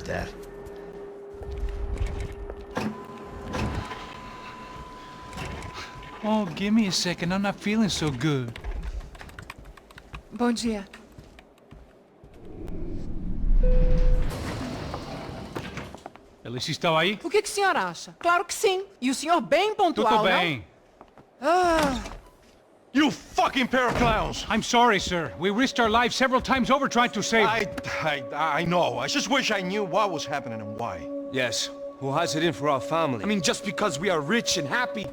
Dad. Oh, give me a second. I'm not feeling so good. Bom dia. Alice estava aí? O que o senhor acha? Claro que sim. E o senhor bem pontual, Tudo bem. não? Ah, You fucking pair of clowns! I'm sorry, sir. We risked our lives several times over trying to save... I know. I just wish I knew what was happening and why. Yes, who has it in for our family? I mean, just because we are rich and happy,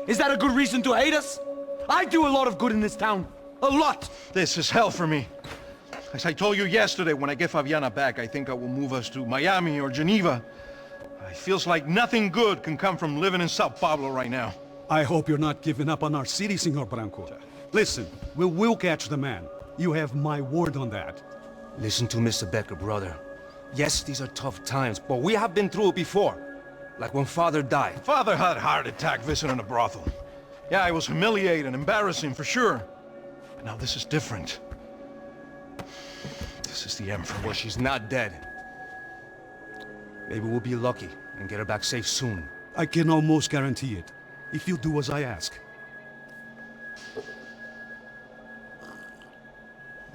is that a good reason to hate us? I do a lot of good in this town. A lot! This is hell for me. As I told you yesterday, when I get Fabiana back, I think I will move us to Miami or Geneva. It feels like nothing good can come from living in São Paulo right now. I hope you're not giving up on our city, Senor Branco. Listen, we will catch the man. You have my word on that. Listen to Mr. Becker, brother. Yes, these are tough times, but we have been through it before. Like when Father died. Father had a heart attack visiting a brothel. Yeah, it was humiliating, embarrassing, for sure. But now this is different. This is the end for Well, me. she's not dead. Maybe we'll be lucky and get her back safe soon. I can almost guarantee it, if you do as I ask.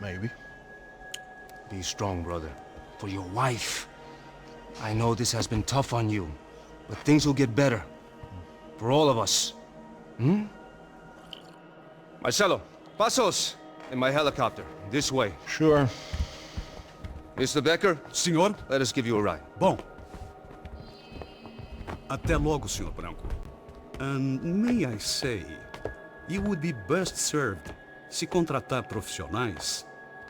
Maybe. Be strong, brother. For your wife. I know this has been tough on you, but things will get better. For all of us. Hmm? Marcelo, pasos in my helicopter. This way. Sure. Mr. Becker, Senhor? let us give you a ride. Bom. Até logo, Senhor Branco. And may I say, you would be best served se contratar profissionais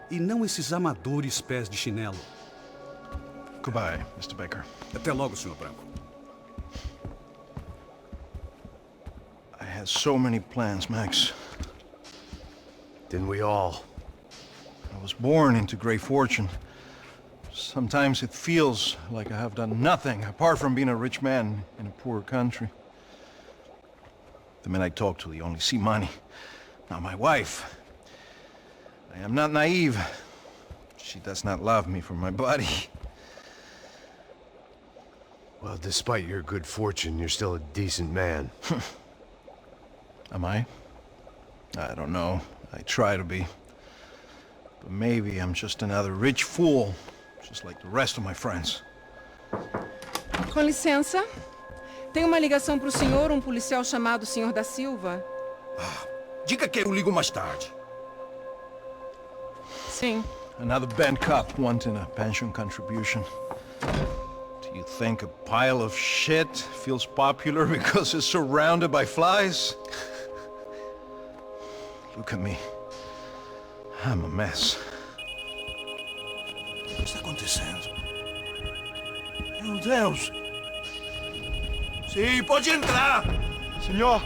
e não esses amadores pés de chinelo. Goodbye, Mr. Baker. Até logo, Senhor Branco. I had so many plans, Max. Didn't we all? I was born into great fortune. Sometimes it feels like I have done nothing apart from being a rich man in a poor country. The men I talk to, they only see money. Now my wife, I am not naive. She does not love me for my body. Well, despite your good fortune, you're still a decent man. Am I? I don't know. I try to be. But maybe I'm just another rich fool, just like the rest of my friends. com licença. Tem uma ligação para o senhor, um policial chamado Sr. da Silva. Diga que eu ligo mais tarde. Sim. Another band cop wanting a pension contribution. Do you think a pile of shit feels popular because it's surrounded by flies? Look at me. I'm a mess. O que está acontecendo? Meu Deus! Sim, pode entrar! Senhor,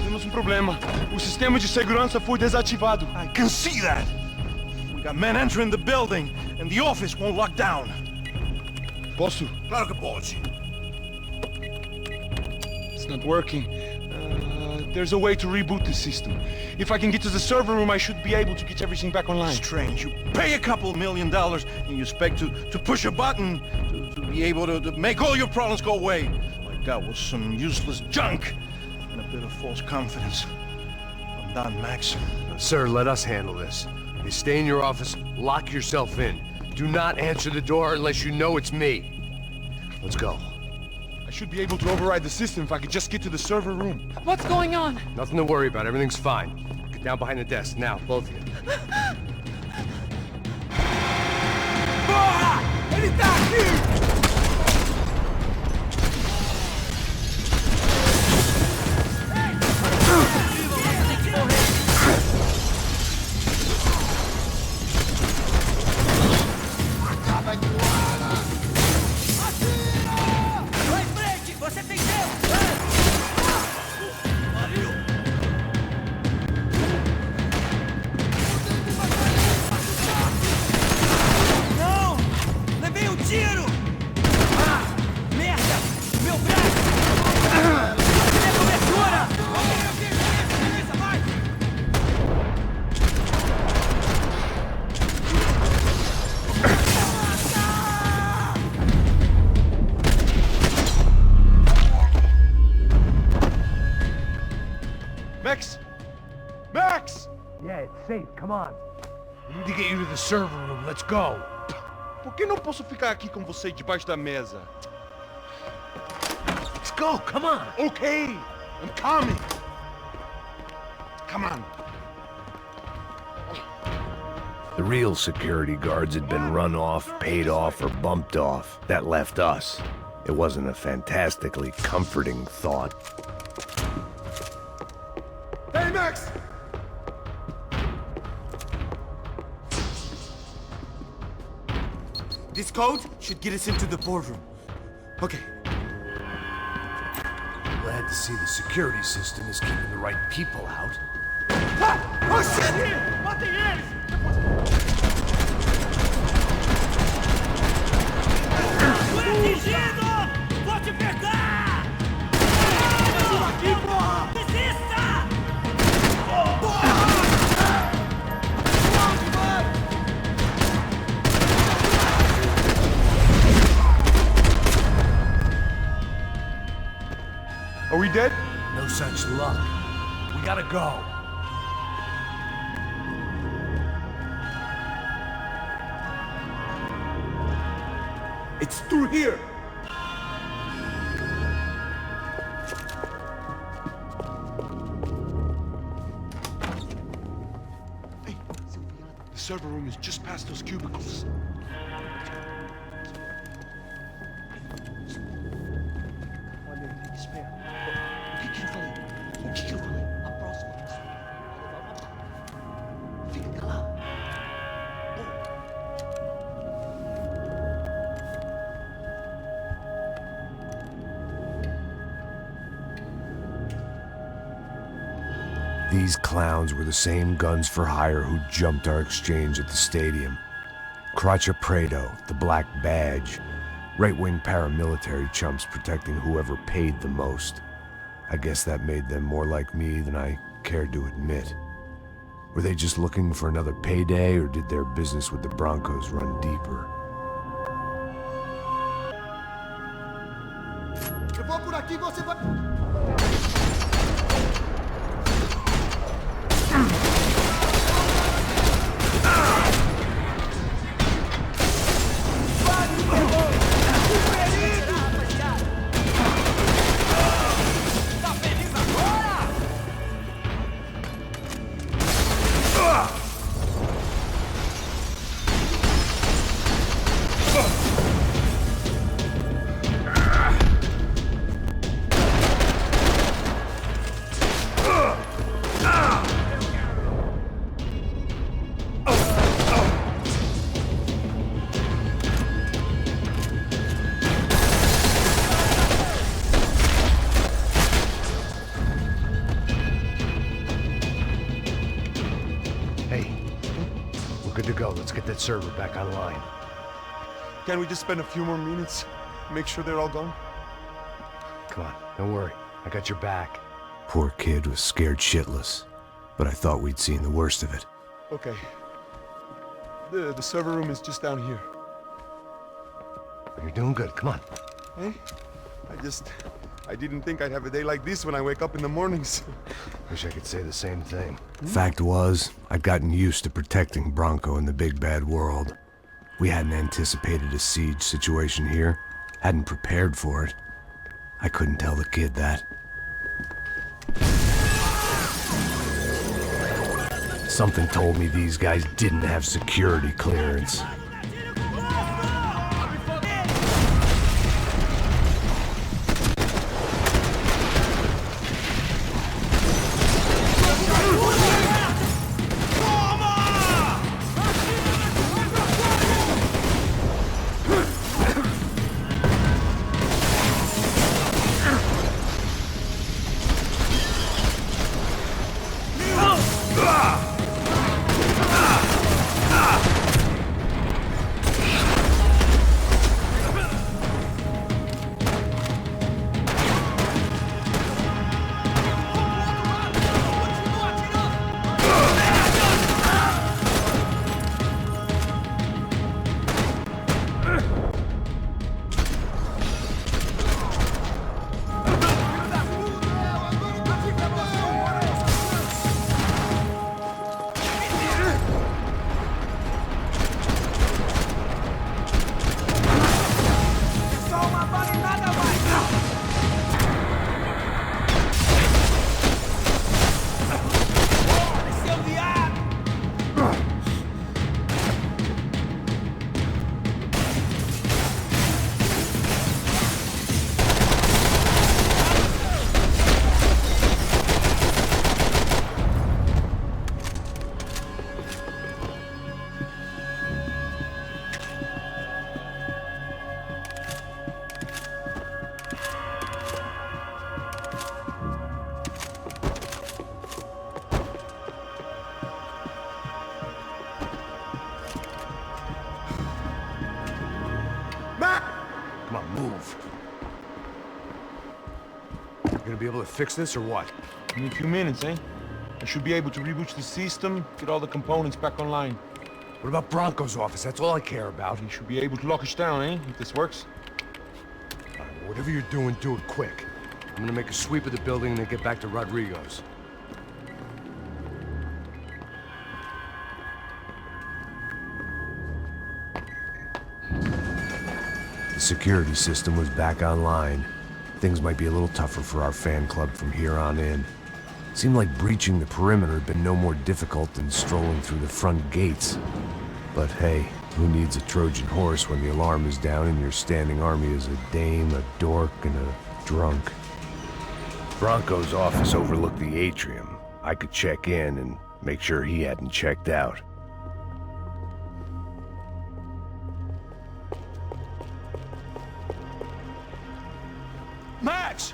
temos um problema. O sistema de segurança foi desativado. I can see that! We got men entering the building, and the office won't lock down. Posso? Claro que pode. It's not working. There's a way to reboot the system. If I can get to the server room, I should be able to get everything back online. Strange. You pay a couple $1 million, and you expect to push a button to be able to make all your problems go away. Like that was some useless junk and a bit of false confidence. I'm done, Max. Sir, let us handle this. You stay in your office, lock yourself in. Do not answer the door unless you know it's me. Let's go. I should be able to override the system if I could just get to the server room. What's going on? Nothing to worry about. Everything's fine. Get down behind the desk. Now, both of you. Porra! Ele tá aqui! Levei um tiro! Max? Max! Yeah, it's safe. Come on. We need to get you to the server room. Let's go. Por que não posso ficar aqui com você debaixo da mesa? Let's go. Come on. Okay, I'm coming. Come on. The real security guards had been run off, paid off, or bumped off. That left us. It wasn't a fantastically comforting thought. Hey, Max! This code should get us into the boardroom. Okay. Glad to see the security system is keeping the right people out. Oh shit! What the hell? Vou te pegar! Aqui, porra! Desista! Are we dead? No such luck. We gotta go. It's through here! Hey, the server room is just past those cubicles. O que eu falei? O que eu falei? A próxima pessoa. Fica calado. These clowns were the same guns for hire who jumped our exchange at the stadium. Crotcha Prado, the Black Badge. Right-wing paramilitary chumps protecting whoever paid the most. I guess that made them more like me than I cared to admit. Were they just looking for another payday, or did their business with the Broncos run deeper? Eu vou por aqui, você vai... Good to go. Let's get that server back online. Can't we just spend a few more minutes? Make sure they're all gone? Come on, don't worry. I got your back. Poor kid was scared shitless, but I thought we'd seen the worst of it. Okay. The server room is just down here. You're doing good. Come on. Hey, I didn't think I'd have a day like this when I wake up in the mornings. Wish I could say the same thing. Fact was, I'd gotten used to protecting Bronco in the big bad world. We hadn't anticipated a siege situation here, hadn't prepared for it. I couldn't tell the kid that. Something told me these guys didn't have security clearance. gonna be able to fix this or what? In a few minutes, eh? I should be able to reboot the system, get all the components back online. What about Branco's office? That's all I care about. You should be able to lock us down, eh? If this works. All right, well, whatever you're doing, do it quick. I'm gonna make a sweep of the building and then get back to Rodrigo's. The security system was back online. Things might be a little tougher for our fan club from here on in. Seemed like breaching the perimeter had been no more difficult than strolling through the front gates. But hey, who needs a Trojan horse when the alarm is down and your standing army is a dame, a dork, and a drunk? Branco's office overlooked the atrium. I could check in and make sure he hadn't checked out. Max!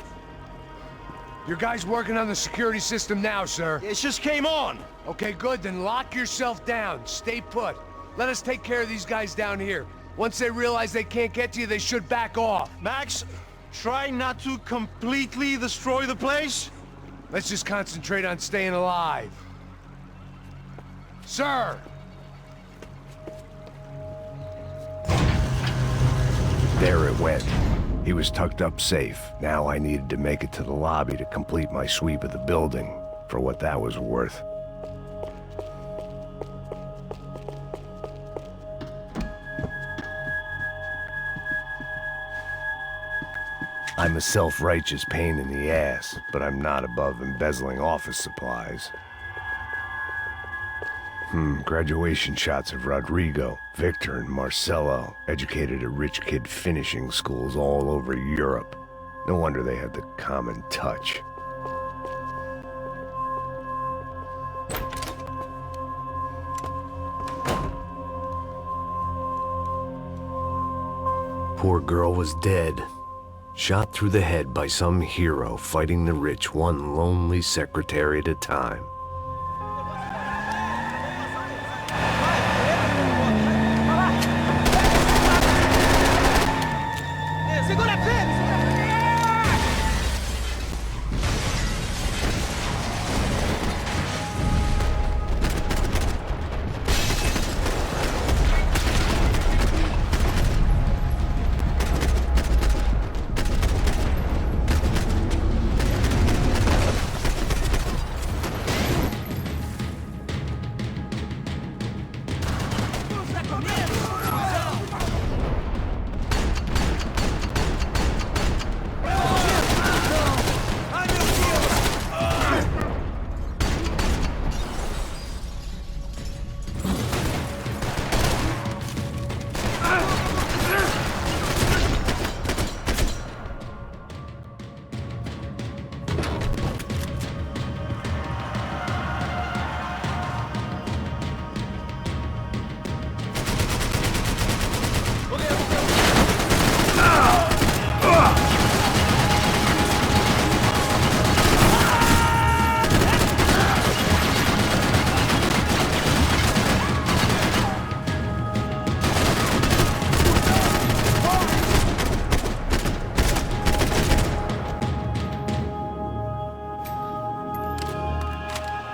Your guys working on the security system now, sir. It just came on. Okay, good, then lock yourself down. Stay put. Let us take care of these guys down here. Once they realize they can't get to you, they should back off. Max, try not to completely destroy the place. Let's just concentrate on staying alive. Sir! There it went. He was tucked up safe. Now I needed to make it to the lobby to complete my sweep of the building, for what that was worth. I'm a self-righteous pain in the ass, but I'm not above embezzling office supplies. Graduation shots of Rodrigo, Victor, and Marcelo, educated at rich kid finishing schools all over Europe. No wonder they had the common touch. Poor girl was dead. Shot through the head by some hero fighting the rich one lonely secretary at a time.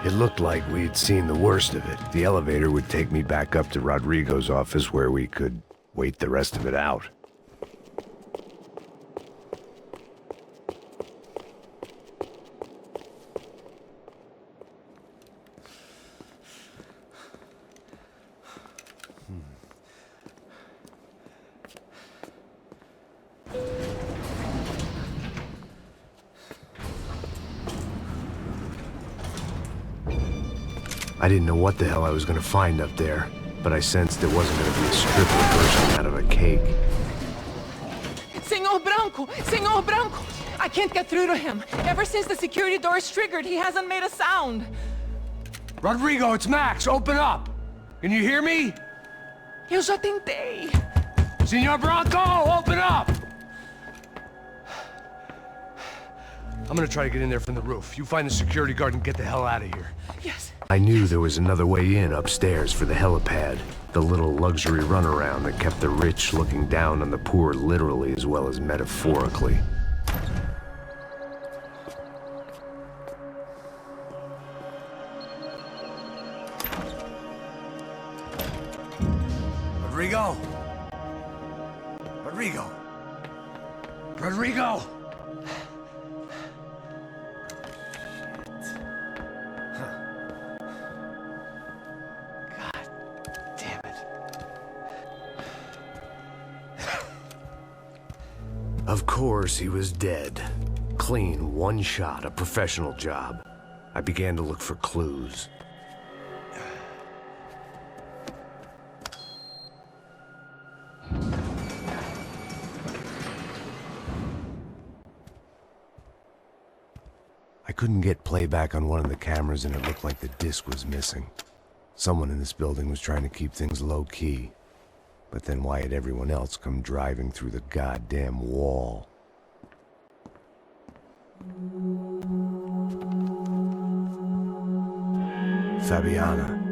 It looked like we'd seen the worst of it. The elevator would take me back up to Rodrigo's office where we could wait the rest of it out. I didn't know what the hell I was gonna find up there, but I sensed it wasn't gonna be a stripper bursting out of a cake. Senor Branco! Senor Branco! I can't get through to him. Ever since the security door is triggered, he hasn't made a sound. Rodrigo, it's Max! Open up! Can you hear me? Eu já tentei. Senor Branco, open up! I'm gonna try to get in there from the roof. You find the security guard and get the hell out of here. Yes. I knew there was another way in upstairs for the helipad, the little luxury runaround that kept the rich looking down on the poor literally as well as metaphorically. Rodrigo? Rodrigo? Rodrigo? Of course, he was dead. Clean, one shot, a professional job. I began to look for clues. I couldn't get playback on one of the cameras and it looked like the disc was missing. Someone in this building was trying to keep things low-key. But then why had everyone else come driving through the goddamn wall? Fabiana.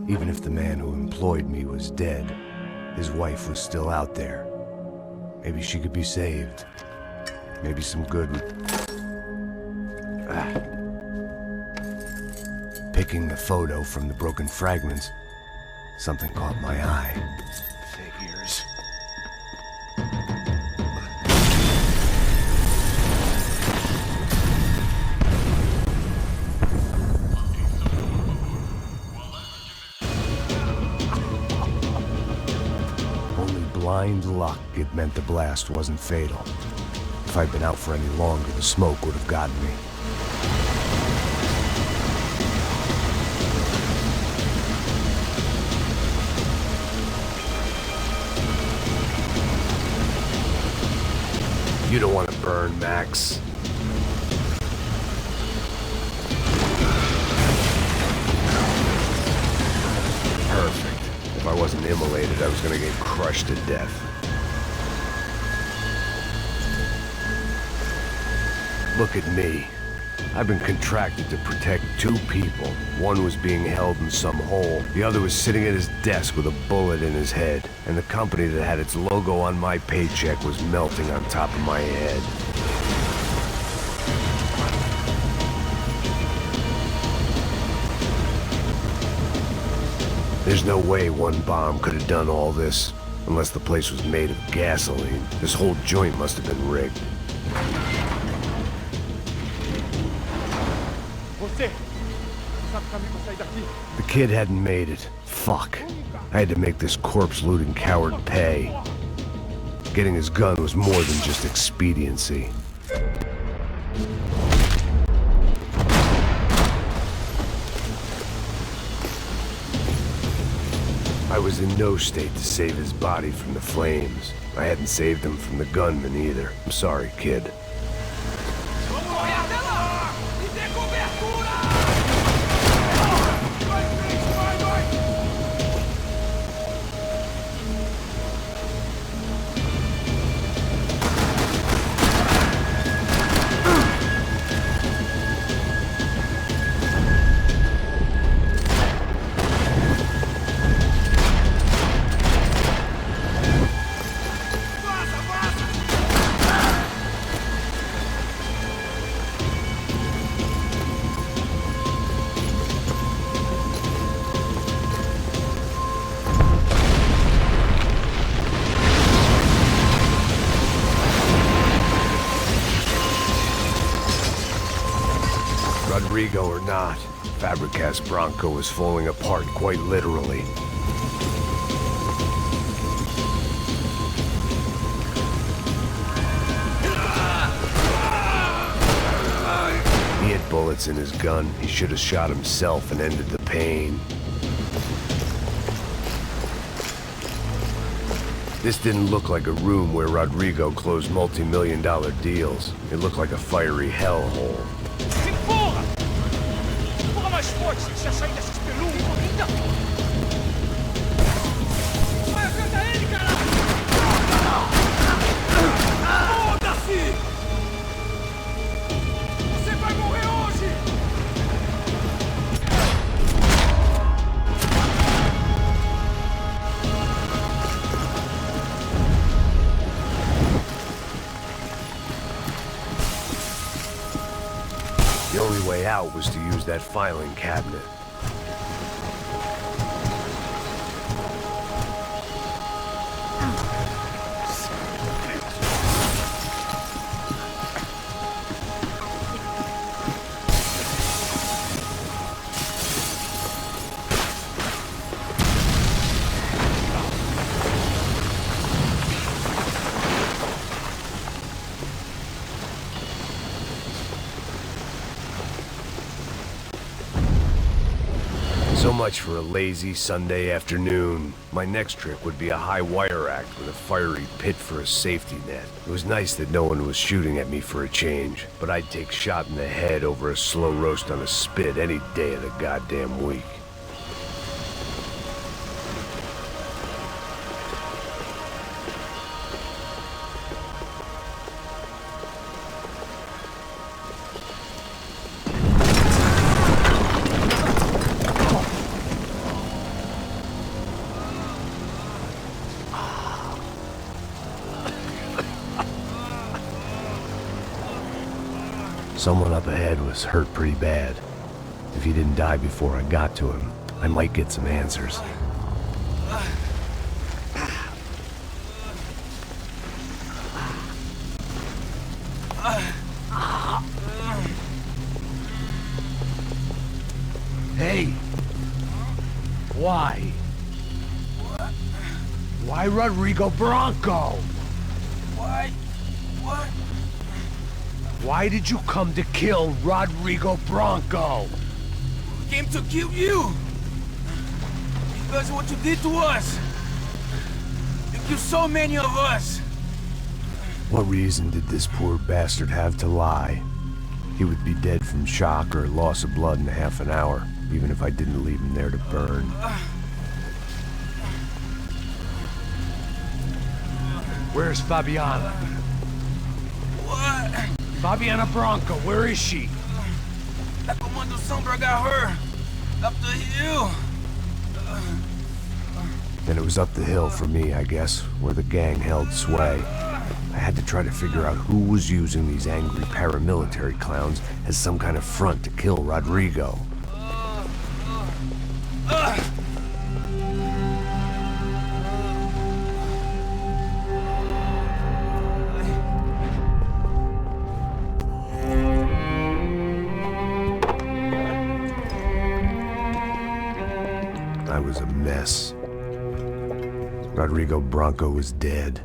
Even if the man who employed me was dead, his wife was still out there. Maybe she could be saved. Maybe some good would... Picking the photo from the broken fragments, something caught my eye. Figures. Only blind luck it meant the blast wasn't fatal. If I'd been out for any longer, the smoke would have gotten me. You don't want to burn, Max. Perfect. If I wasn't immolated, I was gonna get crushed to death. Look at me. I've been contracted to protect two people. One was being held in some hole. The other was sitting at his desk with a bullet in his head. And the company that had its logo on my paycheck was melting on top of my head. There's no way one bomb could have done all this. Unless the place was made of gasoline. This whole joint must have been rigged. The kid hadn't made it. Fuck. I had to make this corpse-looting coward pay. Getting his gun was more than just expediency. I was in no state to save his body from the flames. I hadn't saved him from the gunman either. I'm sorry, kid. Rodrigo or not, Fabricas Branco was falling apart quite literally. He had bullets in his gun. He should have shot himself and ended the pain. This didn't look like a room where Rodrigo closed multi-million-dollar deals. It looked like a fiery hellhole. The only way out was to use that filing cabinet. So much for a lazy Sunday afternoon. My next trick would be a high wire act with a fiery pit for a safety net. It was nice that no one was shooting at me for a change, but I'd take shot in the head over a slow roast on a spit any day of the goddamn week. Someone up ahead was hurt pretty bad. If he didn't die before I got to him, I might get some answers. Hey! Why? Why Rodrigo Branco? Why? What? Why did you come to kill Rodrigo Branco? We came to kill you! Because of what you did to us! You killed so many of us! What reason did this poor bastard have to lie? He would be dead from shock or loss of blood in half an hour, even if I didn't leave him there to burn. Where's Fabiana? What? Fabiana Branco, where is she? That Comando Sombra got her! Up the hill! Then it was up the hill for me, I guess, where the gang held sway. I had to try to figure out who was using these angry paramilitary clowns as some kind of front to kill Rodrigo. I was a mess. Rodrigo Branco was dead.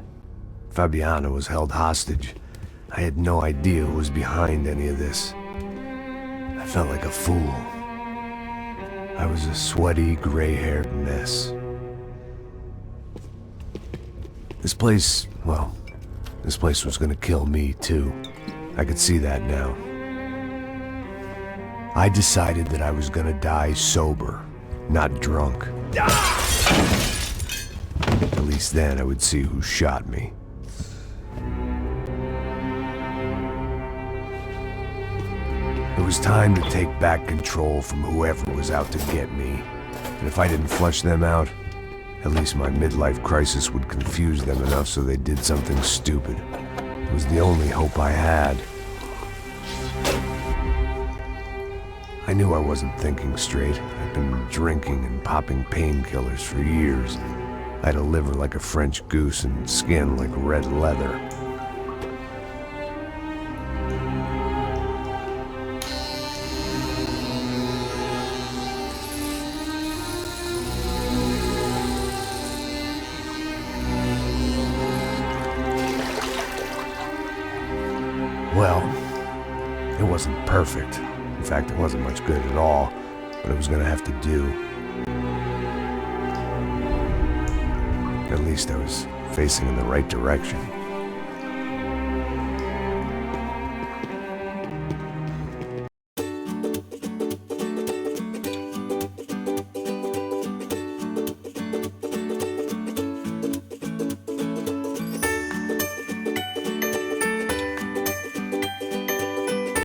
Fabiana was held hostage. I had no idea who was behind any of this. I felt like a fool. I was a sweaty, gray-haired mess. This place, well, this place was gonna kill me too. I could see that now. I decided that I was gonna die sober, not drunk. At least then I would see who shot me. It was time to take back control from whoever was out to get me. And if I didn't flush them out, at least my midlife crisis would confuse them enough so they did something stupid. It was the only hope I had. I knew I wasn't thinking straight. I'd been drinking and popping painkillers for years. I had a liver like a French goose and skin like red leather. Well, it wasn't perfect. In fact, it wasn't much good at all, but it was gonna have to do. At least I was facing in the right direction.